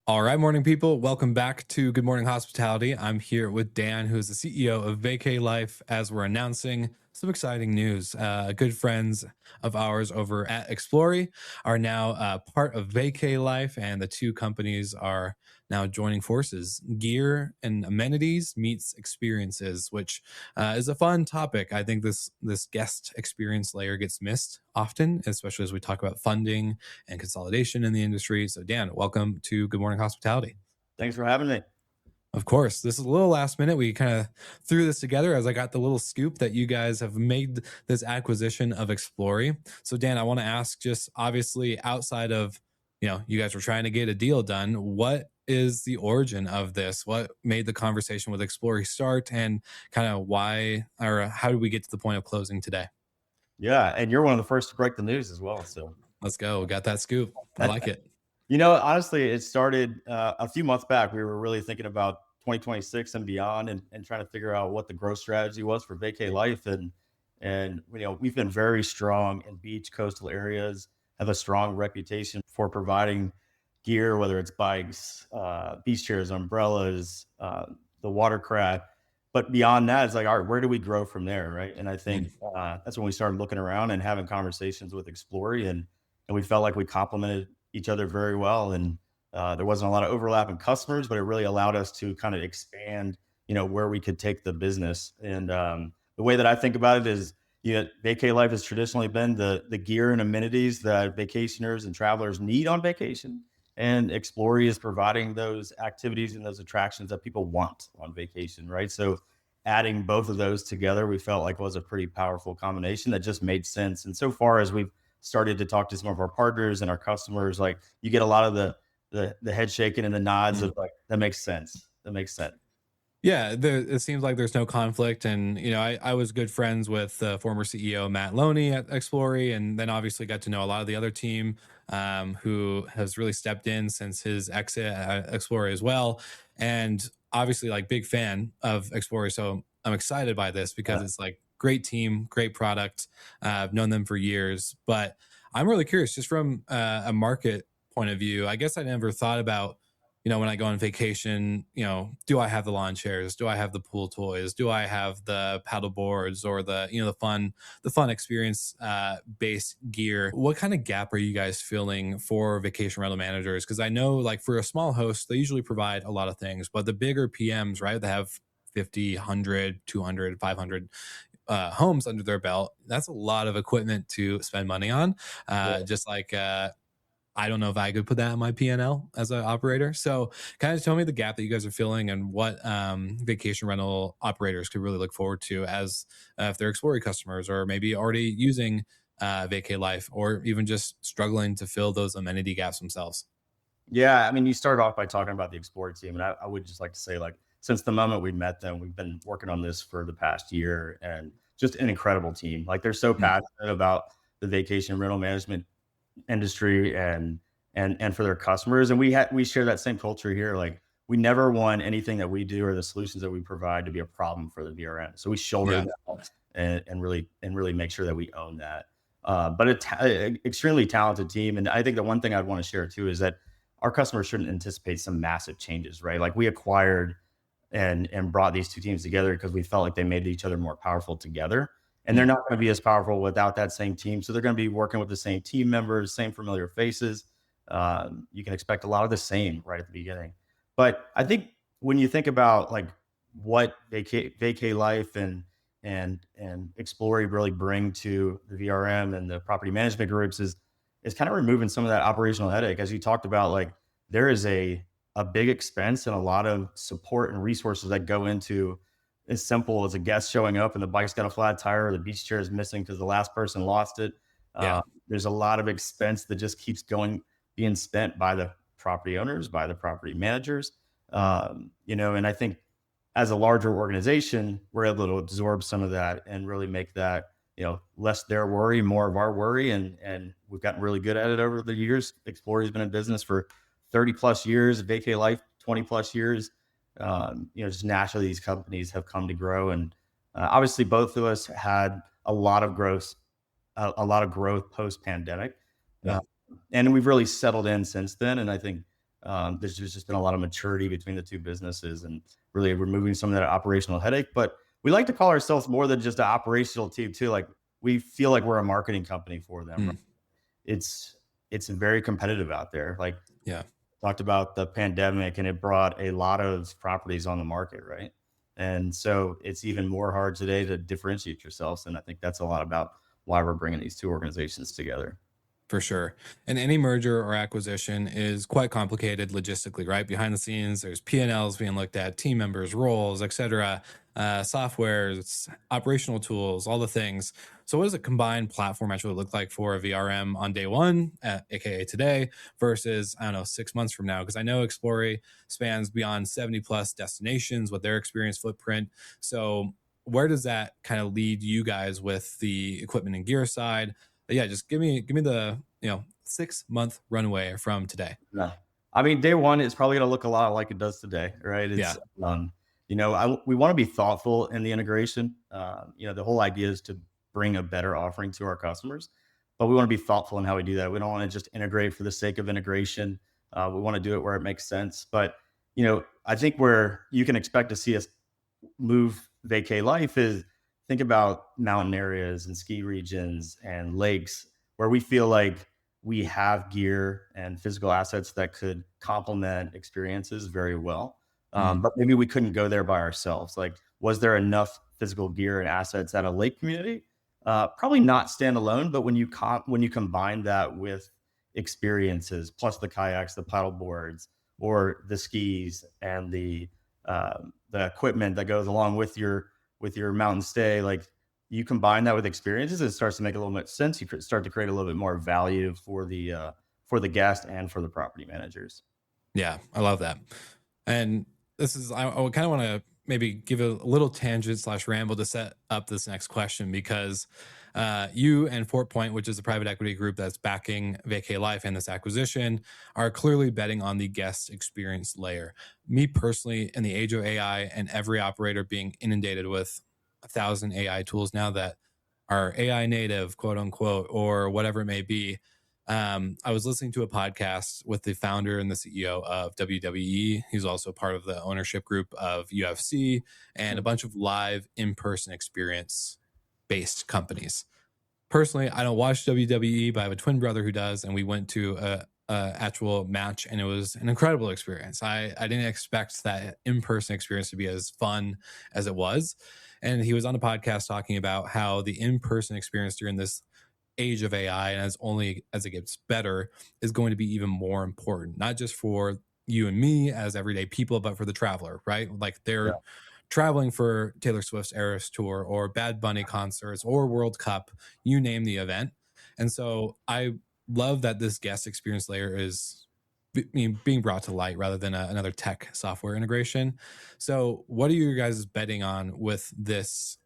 All right, morning people. Welcome back to Good Morning Hospitality. I'm here with Dan, who is the CEO of VayKLife, as we're announcing some exciting news. Good friends of ours over at Xplorie are now part of VayKLife, and the two companies are now joining forces. Gear and amenities meets experiences, which is a fun topic. I think this guest experience layer gets missed often, especially as we talk about funding and consolidation in the industry. So, Dan, welcome to Good Morning Hospitality. Thanks for having me. Of course, this is a little last minute. We kind of threw this together as I got the little scoop that you guys have made this acquisition of Xplorie. So, Dan, I want to ask, just obviously outside of, you guys were trying to get a deal done, what is the origin of this? What made the conversation with Xplorie start, and kind of why or how did we get to the point of closing today? Yeah, and you're one of the first to break the news as well. So, Let's go. Got that scoop. I like it. honestly, it started a few months back. We were really thinking about 2026 and beyond, and trying to figure out what the growth strategy was for Vacay Life, and we've been very strong in beach coastal areas, have a strong reputation for providing gear, whether it's bikes, beach chairs, umbrellas, the watercraft. But beyond that, it's like, all right, where do we grow from there, right? And I think Mm. that's when we started looking around and having conversations with Xplorie, and we felt like we complemented each other very well. And there wasn't a lot of overlap in customers, but it really allowed us to kind of expand, where we could take the business. And the way that I think about it is, Vacay Life has traditionally been the gear and amenities that vacationers and travelers need on vacation. And Xplorie is providing those activities and those attractions that people want on vacation, right? So adding both of those together, we felt like was a pretty powerful combination that just made sense. And so far as we've started to talk to some of our partners and our customers, like you get a lot of the head shaking and the nods Mm. of like, that makes sense. That makes sense. Yeah, it seems like there's no conflict, and I was good friends with former CEO Matt Loney at Xplorie, and then obviously got to know a lot of the other team who has really stepped in since his exit at Xplorie as well, and obviously like big fan of Xplorie, so I'm excited by this because Yeah. it's like great team, great product. I've known them for years, but I'm really curious just from a market point of view. I guess I never thought about when I go on vacation, do I have the lawn chairs? Do I have the pool toys? Do I have the paddle boards or the fun experience based gear? What kind of gap are you guys feeling for vacation rental managers? Because I know like for a small host, they usually provide a lot of things, but the bigger PMs, right, they have 50, 100, 200, 500 homes under their belt. That's a lot of equipment to spend money on. Just like I don't know if I could put that in my P&L as an operator. So, kind of tell me the gap that you guys are filling and what vacation rental operators could really look forward to as if they're Xplorie customers or maybe already using Vacay Life or even just struggling to fill those amenity gaps themselves. Yeah, I mean, you started off by talking about the Xplorie team, and I would just like to say, like, since the moment we met them, we've been working on this for the past year, and just an incredible team. Like, they're so Mm. passionate about the vacation rental management industry and for their customers, and we share that same culture here. Like, we never want anything that we do or the solutions that we provide to be a problem for the VRM. So we shoulder Yeah. that and really make sure that we own that. But extremely talented team, and I think the one thing I'd want to share too is that our customers shouldn't anticipate some massive changes, right? Like we acquired and brought these two teams together because we felt like they made each other more powerful together. And they're Mm. not going to be as powerful without that same team. So they're going to be working with the same team members, same familiar faces. You can expect a lot of the same right at the beginning. But I think when you think about like what Vacay Life and Xplorie really bring to the VRM and the property management groups is kind of removing some of that operational headache. As you talked about, like there is a big expense and a lot of support and resources that go into as simple as a guest showing up and the bike's got a flat tire or the beach chair is missing because the last person lost it. Yeah. There's a lot of expense that just keeps being spent by the property owners, by the property managers. And I think as a larger organization, we're able to absorb some of that and really make that, less their worry, more of our worry. And we've gotten really good at it over the years. Xplorie has been in business for 30 plus years, Vacay Life, 20 plus years. Just naturally these companies have come to grow. And obviously both of us had a lot of growth post pandemic. Yeah. And we've really settled in since then. And I think There's just been a lot of maturity between the two businesses and really removing some of that operational headache. But we like to call ourselves more than just an operational team too. Like we feel like we're a marketing company for them. Right? Mm, It's very competitive out there. Like yeah. talked about the pandemic and it brought a lot of properties on the market, right? And so it's even more hard today to differentiate yourselves. And I think that's a lot about why we're bringing these two organizations together. For sure. And any merger or acquisition is quite complicated logistically, right? Behind the scenes, there's P&Ls being looked at, team members, roles, etc., softwares, operational tools, all the things. So, what does a combined platform actually look like for a VRM on day one, aka today, versus, I don't know, 6 months from now? Because I know Xplorie spans beyond 70 plus destinations with their experience footprint. So, where does that kind of lead you guys with the equipment and gear side? Yeah, just give me the 6 month runway from today. No. I mean, day one is probably going to look a lot like it does today, right? Yeah. We want to be thoughtful in the integration. The whole idea is to bring a better offering to our customers, but we want to be thoughtful in how we do that. We don't want to just integrate for the sake of integration. We want to do it where it makes sense. But, I think where you can expect to see us move VayKLife is think about mountain areas and ski regions and lakes where we feel like we have gear and physical assets that could complement experiences very well. Mm, But maybe we couldn't go there by ourselves. Like, was there enough physical gear and assets at a lake community? Probably not standalone, but when you combine that with experiences, plus the kayaks, the paddle boards, or the skis and the equipment that goes along with your mountain stay, like you combine that with experiences, it starts to make a little bit sense. You could start to create a little bit more value for the guest and for the property managers. yeah, I love that. And this is I kind of want to maybe give a little tangent slash ramble to set up this next question because you and Fort Point, which is a private equity group that's backing VayKLife and this acquisition, are clearly betting on the guest experience layer. Me personally, in the age of AI and every operator being inundated with 1,000 AI tools now that are AI native, quote unquote, or whatever it may be. I was listening to a podcast with the founder and the CEO of WWE. He's also part of the ownership group of UFC and a bunch of live in person experience based companies. Personally, I don't watch WWE, but I have a twin brother who does, and we went to a actual match, and it was an incredible experience. I didn't expect that in person experience to be as fun as it was, and he was on a podcast talking about how the in person experience during this age of AI and as it gets better is going to be even more important, not just for you and me as everyday people, but for the traveler, right? Like Yeah. they're traveling for Taylor Swift's Eras tour or Bad Bunny concerts or World Cup, you name the event. And so I love that this guest experience layer is being brought to light rather than another tech software integration. So what are you guys betting on with this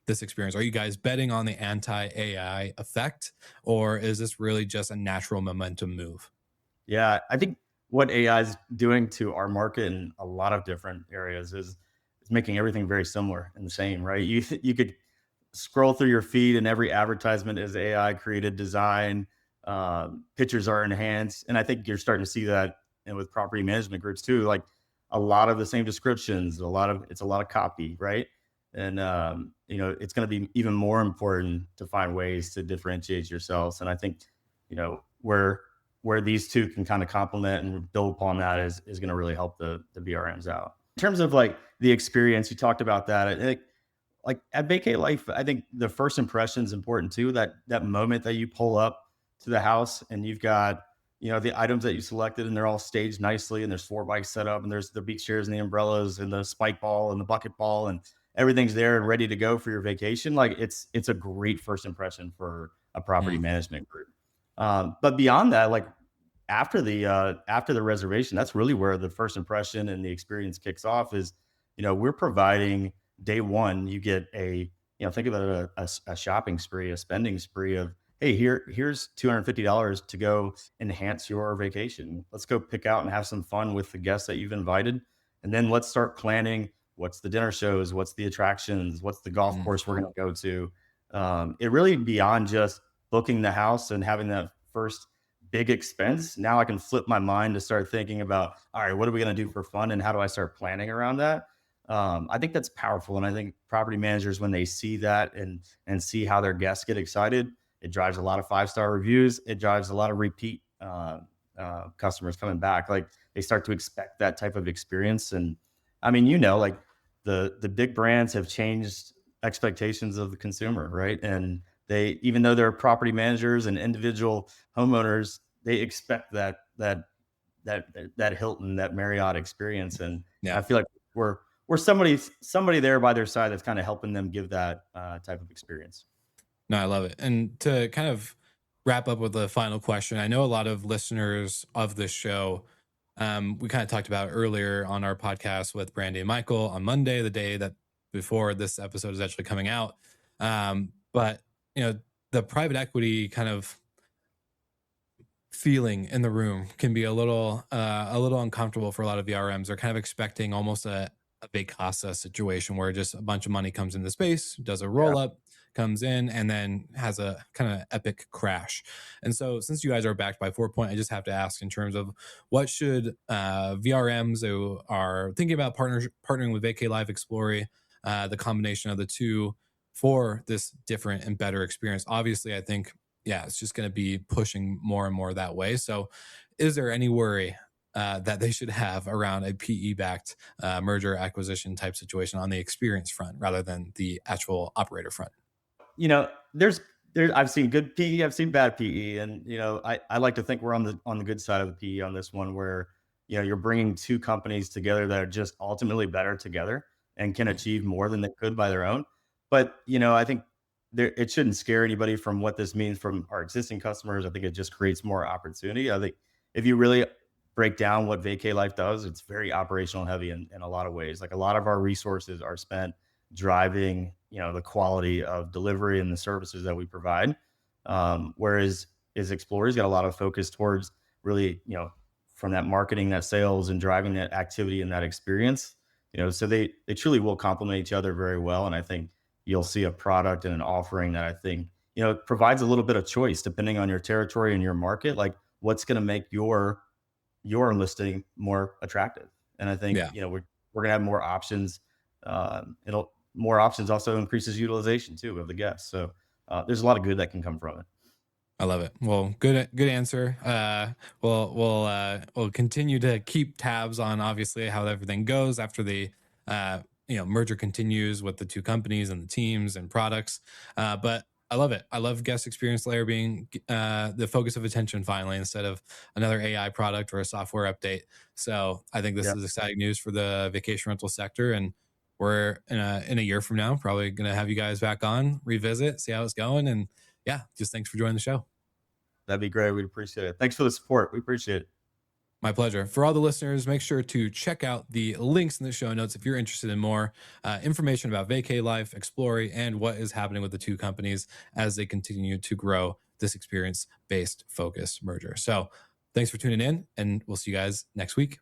experience? Are you guys betting on the anti-AI effect, or is this really just a natural momentum move? Yeah, I think what AI is doing to our market in a lot of different areas is making everything very similar and the same, right? You could scroll through your feed and every advertisement is AI created design. Pictures are enhanced, and I think you're starting to see that with property management groups too. Like a lot of the same descriptions, it's a lot of copy, right? And it's going to be even more important to find ways to differentiate yourselves. And I think where these two can kind of complement and build upon that is going to really help the BRMs out. In terms of like the experience, you talked about that. I think like at VayKLife, I think the first impression is important too. That moment that you pull up to the house and you've got the items that you selected and they're all staged nicely and there's 4 bikes set up and there's the beach chairs and the umbrellas and the spike ball and the bucket ball and everything's there and ready to go for your vacation. Like it's a great first impression for a property Mm, management group. But beyond that, like after the reservation, that's really where the first impression and the experience kicks off. Is we're providing day one. You get think about a shopping spree, a spending spree of hey, here's $250 to go enhance your vacation. Let's go pick out and have some fun with the guests that you've invited, and then let's start planning. What's the dinner shows? What's the attractions? What's the golf mm, course we're going to go to? It really beyond just booking the house and having that first big expense, now I can flip my mind to start thinking about, all right, what are we going to do for fun and how do I start planning around that? I think that's powerful. And I think property managers, when they see that and see how their guests get excited, it drives a lot of 5-star reviews. It drives a lot of repeat customers coming back. Like they start to expect that type of experience. And I mean, like the big brands have changed expectations of the consumer, right? And they, even though they're property managers and individual homeowners, they expect that Hilton, that Marriott experience. And Yeah. I feel like we're somebody there by their side that's kind of helping them give that type of experience. No, I love it. And to kind of wrap up with the final question, I know a lot of listeners of this show, we kind of talked about earlier on our podcast with Brandy and Michael on Monday, the day that before this episode is actually coming out. But the private equity kind of feeling in the room can be a little uncomfortable for a lot of VRMs. They're kind of expecting almost a big Casa situation where just a bunch of money comes into space, does a Yeah. roll up, comes in, and then has a kind of epic crash. And so, since you guys are backed by 4 Point, I just have to ask in terms of what should VRMs who are thinking about partnering with VayKLife, Xplorie, the combination of the two for this different and better experience. Obviously, I think yeah, it's just going to be pushing more and more that way. So, is there any worry that they should have around a PE backed merger acquisition type situation on the experience front rather than the actual operator front? There's I've seen good PE, I've seen bad PE, and I like to think we're on the good side of the PE on this one, where you're bringing two companies together that are just ultimately better together and can Yeah. achieve more than they could by their own. But I think it shouldn't scare anybody from what this means from our existing customers. I think it just creates more opportunity. I think if you really break down what VK Life does, it's very operational heavy in a lot of ways. Like a lot of our resources are spent driving the quality of delivery and the services that we provide, whereas is Xplorie's got a lot of focus towards really from that marketing, that sales, and driving that activity and that experience. So they truly will complement each other very well. And I think you'll see a product and an offering that I think provides a little bit of choice depending on your territory and your market, like what's going to make your listing more attractive. And I think Yeah. we're gonna have more options. It'll More options also increases utilization too of the guests. So there's a lot of good that can come from it. I love it. Well, good answer. We'll continue to keep tabs on obviously how everything goes after the merger continues with the two companies and the teams and products. But I love it. I love guest experience layer being the focus of attention finally instead of another AI product or a software update. So I think this Yeah, is exciting news for the vacation rental sector, and we're in a year from now probably going to have you guys back on, revisit, see how it's going, and yeah, just thanks for joining the show. that'd be great. We'd appreciate it. Thanks for the support. We appreciate it. My pleasure. For all the listeners, make sure to check out the links in the show notes if you're interested in more information about VayKLife, Xplorie, and what is happening with the two companies as they continue to grow this experience based focused merger. So thanks for tuning in, and we'll see you guys next week.